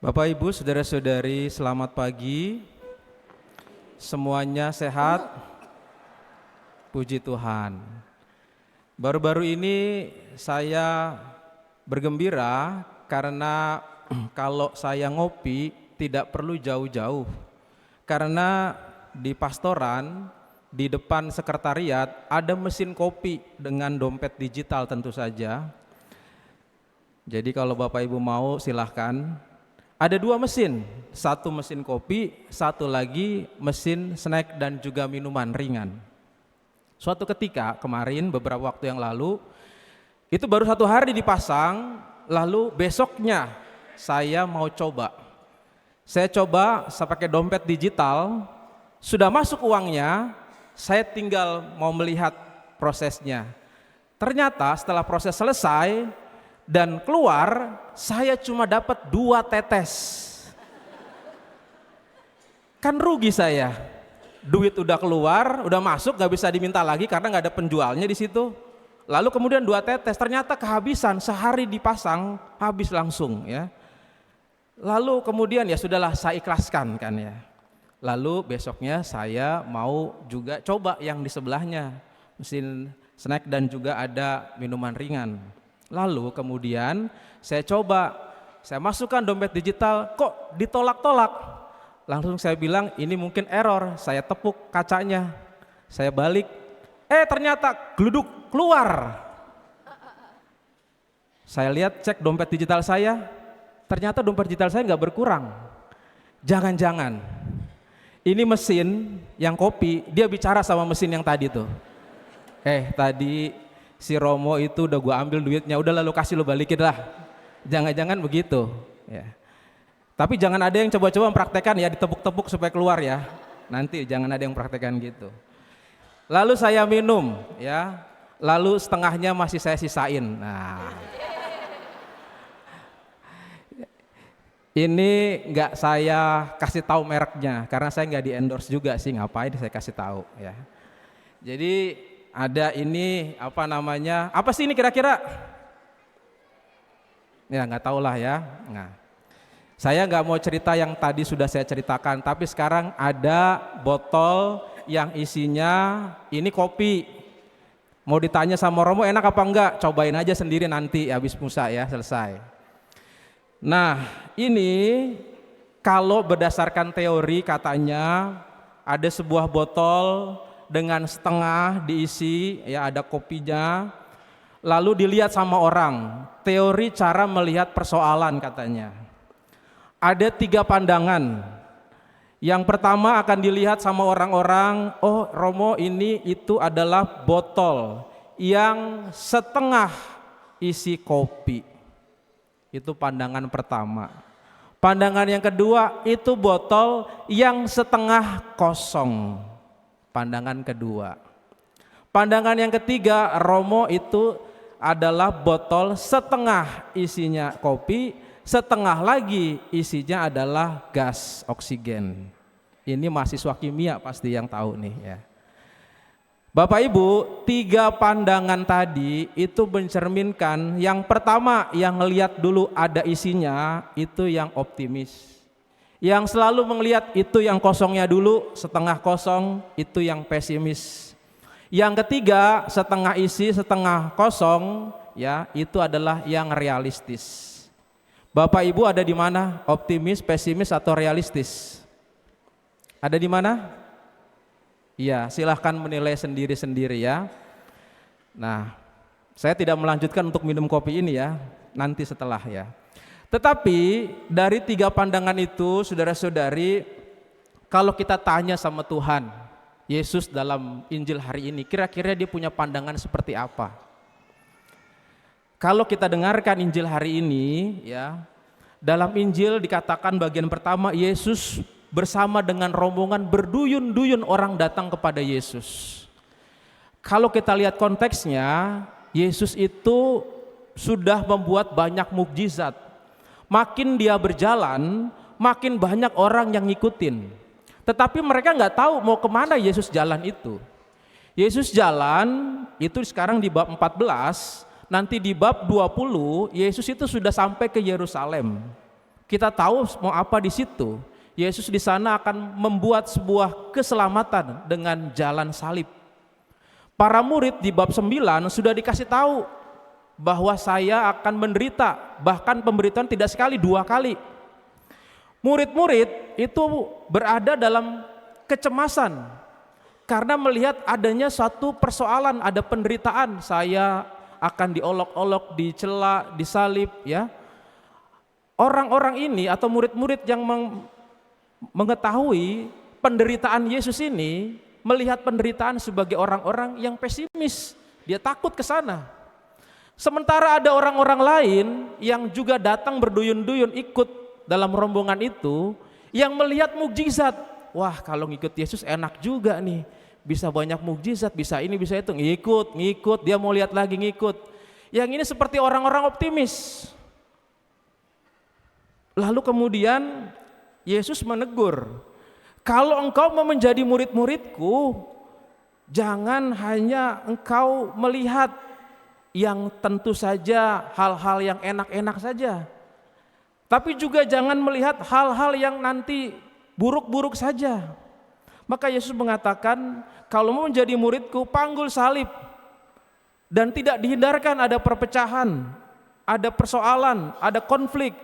Bapak Ibu, saudara-saudari, selamat pagi. Semuanya sehat? Puji Tuhan. Baru-baru ini saya bergembira karena kalau saya ngopi tidak perlu jauh-jauh. Karena di pastoran, di depan sekretariat ada mesin kopi dengan dompet digital tentu saja. Jadi kalau Bapak Ibu mau silahkan. Ada dua mesin, satu mesin kopi, satu lagi mesin snack dan juga minuman ringan. Suatu ketika kemarin beberapa waktu yang lalu, itu baru 1 hari dipasang, lalu besoknya saya mau coba. Saya coba, saya pakai dompet digital, sudah masuk uangnya, saya tinggal mau melihat prosesnya. Ternyata setelah proses selesai, dan keluar, saya cuma dapat 2 tetes. Kan rugi saya. Duit udah keluar, udah masuk, gak bisa diminta lagi karena gak ada penjualnya di situ. Lalu kemudian 2 tetes, ternyata kehabisan, sehari dipasang, habis langsung ya. Lalu kemudian ya sudahlah saya ikhlaskan kan ya. Lalu besoknya saya mau juga coba yang di sebelahnya, mesin snack dan juga ada minuman ringan. Lalu kemudian saya coba, saya masukkan dompet digital, kok ditolak-tolak. Langsung saya bilang ini mungkin error, saya tepuk kacanya, saya balik, ternyata gluduk keluar. Saya lihat cek dompet digital saya, ternyata dompet digital saya nggak berkurang. Jangan-jangan ini mesin yang kopi, dia bicara sama mesin yang tadi tuh. Tadi si Romo itu udah gua ambil duitnya, udah lalu kasih lo balikin lah. Jangan-jangan begitu ya. Tapi jangan ada yang coba-coba mempraktekkan ya, ditepuk-tepuk supaya keluar ya. Nanti jangan ada yang praktekkan gitu. Lalu saya minum ya, lalu setengahnya masih saya sisain. Nah, ini nggak saya kasih tahu mereknya karena saya nggak di endorse juga sih, ngapain saya kasih tahu ya. Jadi ada ini apa sih ini kira-kira? Ya nggak tahu lah ya. Nah, saya nggak mau cerita yang tadi sudah saya ceritakan, tapi sekarang ada botol yang isinya ini kopi. Mau ditanya sama Romo enak apa enggak? Cobain aja sendiri nanti habis Musa ya, selesai. Nah, ini kalau berdasarkan teori katanya ada sebuah botol dengan setengah diisi ya, ada kopinya, lalu dilihat sama orang. Teori cara melihat persoalan katanya ada 3 pandangan. Yang pertama akan dilihat sama orang-orang, oh Romo ini itu adalah botol yang setengah isi kopi. Itu pandangan pertama. Pandangan yang kedua, itu botol yang setengah kosong. Pandangan kedua. Pandangan yang ketiga, Romo itu adalah botol setengah isinya kopi, setengah lagi isinya adalah gas oksigen. Ini mahasiswa kimia pasti yang tahu nih ya. Bapak Ibu, 3 pandangan tadi itu mencerminkan yang pertama yang ngelihat dulu ada isinya itu yang optimis. Yang selalu melihat itu yang kosongnya dulu, setengah kosong, itu yang pesimis. Yang ketiga, setengah isi, setengah kosong, ya, itu adalah yang realistis. Bapak Ibu ada di mana? Optimis, pesimis atau realistis? Ada di mana? Iya, silahkan menilai sendiri-sendiri ya. Nah, saya tidak melanjutkan untuk minum kopi ini ya, nanti setelah ya. Tetapi dari 3 pandangan itu, saudara-saudari, kalau kita tanya sama Tuhan, Yesus dalam Injil hari ini, kira-kira dia punya pandangan seperti apa? Kalau kita dengarkan Injil hari ini, ya, dalam Injil dikatakan bagian pertama, Yesus bersama dengan rombongan berduyun-duyun orang datang kepada Yesus. Kalau kita lihat konteksnya, Yesus itu sudah membuat banyak mukjizat. Makin dia berjalan, makin banyak orang yang ngikutin. Tetapi mereka nggak tahu mau kemana Yesus jalan itu. Yesus jalan, itu sekarang di bab 14, nanti di bab 20, Yesus itu sudah sampai ke Yerusalem. Kita tahu mau apa di situ. Yesus di sana akan membuat sebuah keselamatan dengan jalan salib. Para murid di bab 9 sudah dikasih tahu bahwa saya akan menderita, bahkan pemberitaan tidak sekali, 2 kali. Murid-murid itu berada dalam kecemasan karena melihat adanya suatu persoalan, ada penderitaan, saya akan diolok-olok, dicela, disalib, ya. Orang-orang ini atau murid-murid yang mengetahui penderitaan Yesus ini melihat penderitaan sebagai orang-orang yang pesimis, dia takut ke sana. Sementara ada orang-orang lain yang juga datang berduyun-duyun ikut dalam rombongan itu yang melihat mukjizat. Wah, kalau ngikut Yesus enak juga nih, bisa banyak mukjizat, bisa ini, bisa itu, ngikut, dia mau lihat lagi ngikut. Yang ini seperti orang-orang optimis. Lalu kemudian Yesus menegur, kalau engkau mau menjadi murid-muridku, jangan hanya engkau melihat yang tentu saja hal-hal yang enak-enak saja, tapi juga jangan melihat hal-hal yang nanti buruk-buruk saja. Maka Yesus mengatakan, kalau mau menjadi muridku, panggul salib. Dan tidak dihindarkan ada perpecahan, ada persoalan, ada konflik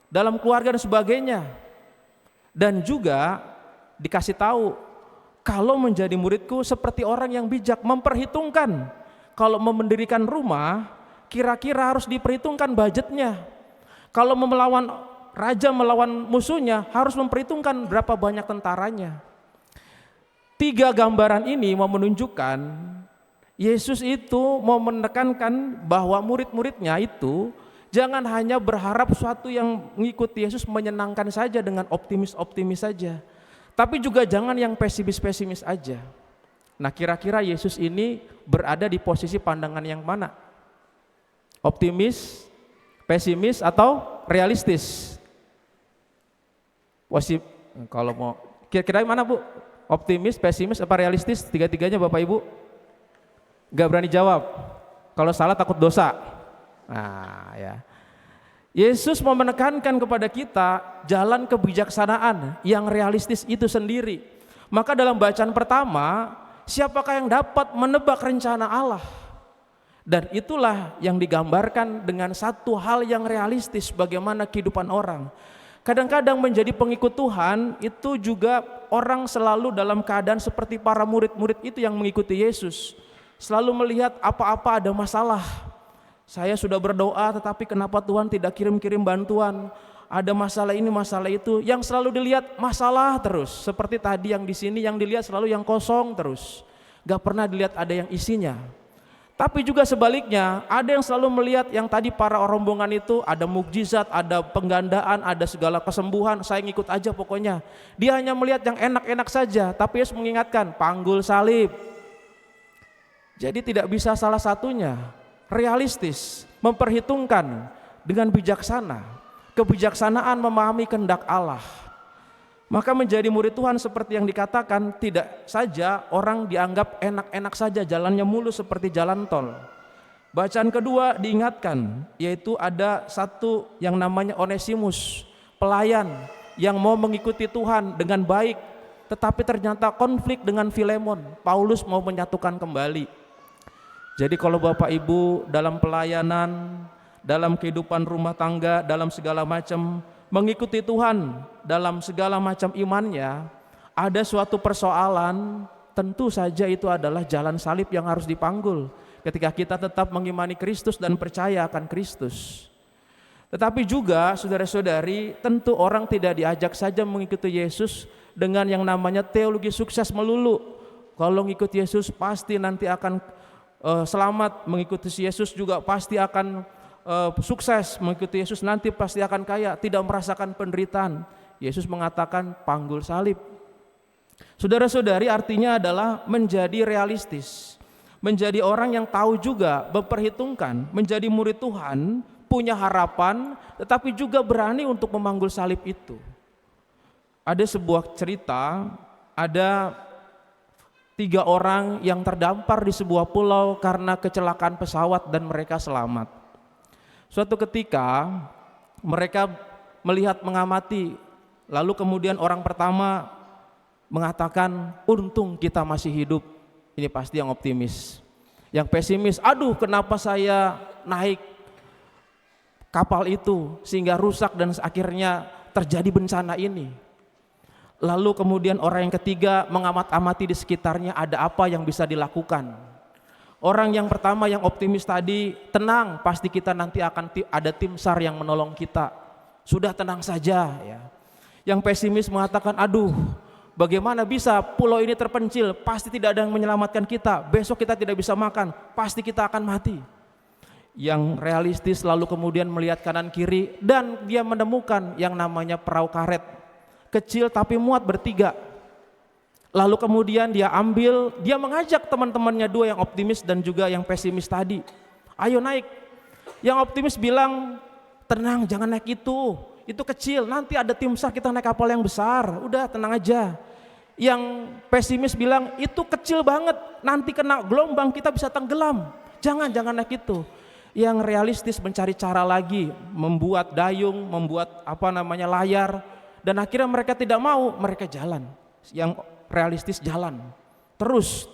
dalam keluarga dan sebagainya. Dan juga dikasih tahu, kalau menjadi muridku seperti orang yang bijak, memperhitungkan. Kalau mau mendirikan rumah, kira-kira harus diperhitungkan budgetnya. Kalau mau melawan raja, melawan musuhnya, harus memperhitungkan berapa banyak tentaranya. 3 gambaran ini mau menunjukkan Yesus itu mau menekankan bahwa murid-muridnya itu jangan hanya berharap suatu yang mengikuti Yesus menyenangkan saja dengan optimis-optimis saja, tapi juga jangan yang pesimis-pesimis aja. Nah, kira-kira Yesus ini berada di posisi pandangan yang mana? Optimis, pesimis, atau realistis? Kalau mau kira-kira mana, Bu? Optimis, pesimis, apa realistis? 3-tiganya Bapak Ibu? Gak berani jawab. Kalau salah takut dosa. Nah, ya. Yesus mau menekankan kepada kita jalan kebijaksanaan yang realistis itu sendiri. Maka dalam bacaan pertama, siapakah yang dapat menebak rencana Allah? Dan itulah yang digambarkan dengan satu hal yang realistis, bagaimana kehidupan orang. Kadang-kadang menjadi pengikut Tuhan itu juga orang selalu dalam keadaan seperti para murid-murid itu yang mengikuti Yesus. Selalu melihat apa-apa ada masalah. Saya sudah berdoa tetapi kenapa Tuhan tidak kirim-kirim bantuan? Ada masalah ini, masalah itu. Yang selalu dilihat masalah terus. Seperti tadi yang di sini yang dilihat selalu yang kosong terus. Gak pernah dilihat ada yang isinya. Tapi juga sebaliknya, ada yang selalu melihat yang tadi para rombongan itu ada mukjizat, ada penggandaan, ada segala kesembuhan, saya ngikut aja pokoknya. Dia hanya melihat yang enak-enak saja, tapi Yesus mengingatkan, panggul salib. Jadi tidak bisa salah satunya, realistis, memperhitungkan dengan bijaksana. Kebijaksanaan memahami kehendak Allah. Maka menjadi murid Tuhan seperti yang dikatakan, tidak saja orang dianggap enak-enak saja, jalannya mulus seperti jalan tol. Bacaan kedua diingatkan, yaitu ada satu yang namanya Onesimus, pelayan yang mau mengikuti Tuhan dengan baik, tetapi ternyata konflik dengan Filemon. Paulus mau menyatukan kembali. Jadi kalau Bapak Ibu dalam pelayanan, dalam kehidupan rumah tangga, dalam segala macam, mengikuti Tuhan dalam segala macam imannya, ada suatu persoalan, tentu saja itu adalah jalan salib yang harus dipanggul ketika kita tetap mengimani Kristus dan percaya akan Kristus. Tetapi juga saudara-saudari, tentu orang tidak diajak saja mengikuti Yesus dengan yang namanya teologi sukses melulu. Kalau ngikut Yesus pasti nanti akan selamat, mengikuti Yesus juga pasti akan sukses, mengikuti Yesus nanti pasti akan kaya, tidak merasakan penderitaan. Yesus mengatakan panggul salib. Saudara-saudari, artinya adalah menjadi realistis, menjadi orang yang tahu juga, memperhitungkan, menjadi murid Tuhan, punya harapan, tetapi juga berani untuk memanggul salib itu. Ada sebuah cerita, ada 3 orang yang terdampar di sebuah pulau karena kecelakaan pesawat dan mereka selamat. Suatu ketika mereka melihat, mengamati. Lalu kemudian orang pertama mengatakan, untung kita masih hidup. Ini pasti yang optimis. Yang pesimis, aduh kenapa saya naik kapal itu sehingga rusak dan akhirnya terjadi bencana ini. Lalu kemudian orang yang ketiga mengamat-amati di sekitarnya ada apa yang bisa dilakukan. Orang yang pertama yang optimis tadi, tenang, pasti kita nanti akan ada tim SAR yang menolong kita. Sudah tenang saja ya. Yang pesimis mengatakan, aduh bagaimana bisa pulau ini terpencil, pasti tidak ada yang menyelamatkan kita, besok kita tidak bisa makan, pasti kita akan mati. Yang realistis lalu kemudian melihat kanan kiri dan dia menemukan yang namanya perahu karet. Kecil tapi muat bertiga. Lalu kemudian dia ambil, dia mengajak teman-temannya dua yang optimis dan juga yang pesimis tadi. Ayo naik. Yang optimis bilang, tenang jangan naik itu kecil, nanti ada tim SAR kita naik kapal yang besar, udah tenang aja. Yang pesimis bilang, itu kecil banget, nanti kena gelombang kita bisa tenggelam, jangan naik itu. Yang realistis mencari cara lagi, membuat dayung, membuat layar, dan akhirnya mereka tidak mau, mereka jalan. Yang realistis jalan terus,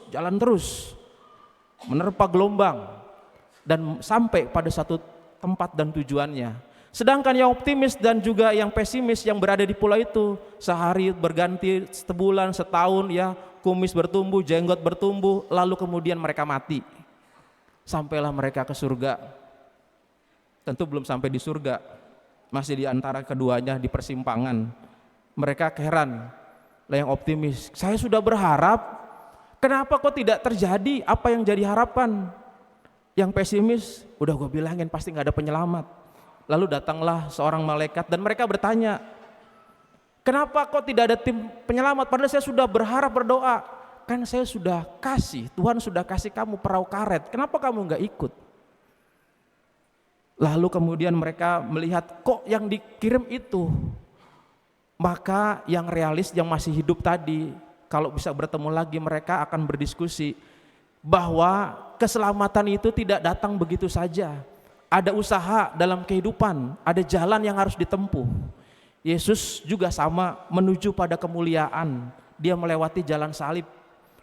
menerpa gelombang dan sampai pada satu tempat dan tujuannya. Sedangkan yang optimis dan juga yang pesimis yang berada di pulau itu sehari berganti, sebulan, setahun ya, kumis bertumbuh, jenggot bertumbuh, lalu kemudian mereka mati. Sampailah mereka ke surga. Tentu belum sampai di surga, masih di antara keduanya di persimpangan. Mereka heran. Lah yang optimis, saya sudah berharap, kenapa kok tidak terjadi apa yang jadi harapan? Yang pesimis, udah gue bilangin pasti gak ada penyelamat. Lalu datanglah seorang malaikat dan mereka bertanya, kenapa kok tidak ada tim penyelamat? Padahal saya sudah berharap, berdoa, kan saya sudah kasih, Tuhan sudah kasih kamu perahu karet, kenapa kamu gak ikut? Lalu kemudian mereka melihat, kok yang dikirim itu? Maka yang realis yang masih hidup tadi, kalau bisa bertemu lagi mereka akan berdiskusi bahwa keselamatan itu tidak datang begitu saja. Ada usaha dalam kehidupan, ada jalan yang harus ditempuh. Yesus juga sama menuju pada kemuliaan. Dia melewati jalan salib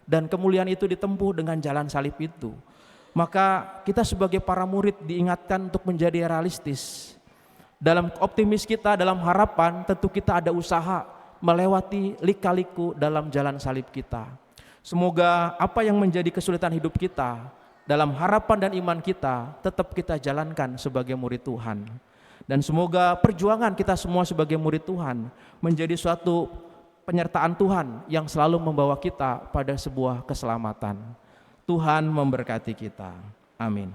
dan kemuliaan itu ditempuh dengan jalan salib itu. Maka kita sebagai para murid diingatkan untuk menjadi realistis. Dalam optimis kita, dalam harapan, tentu kita ada usaha melewati lika-liku dalam jalan salib kita. Semoga apa yang menjadi kesulitan hidup kita, dalam harapan dan iman kita, tetap kita jalankan sebagai murid Tuhan. Dan semoga perjuangan kita semua sebagai murid Tuhan menjadi suatu penyertaan Tuhan yang selalu membawa kita pada sebuah keselamatan. Tuhan memberkati kita. Amin.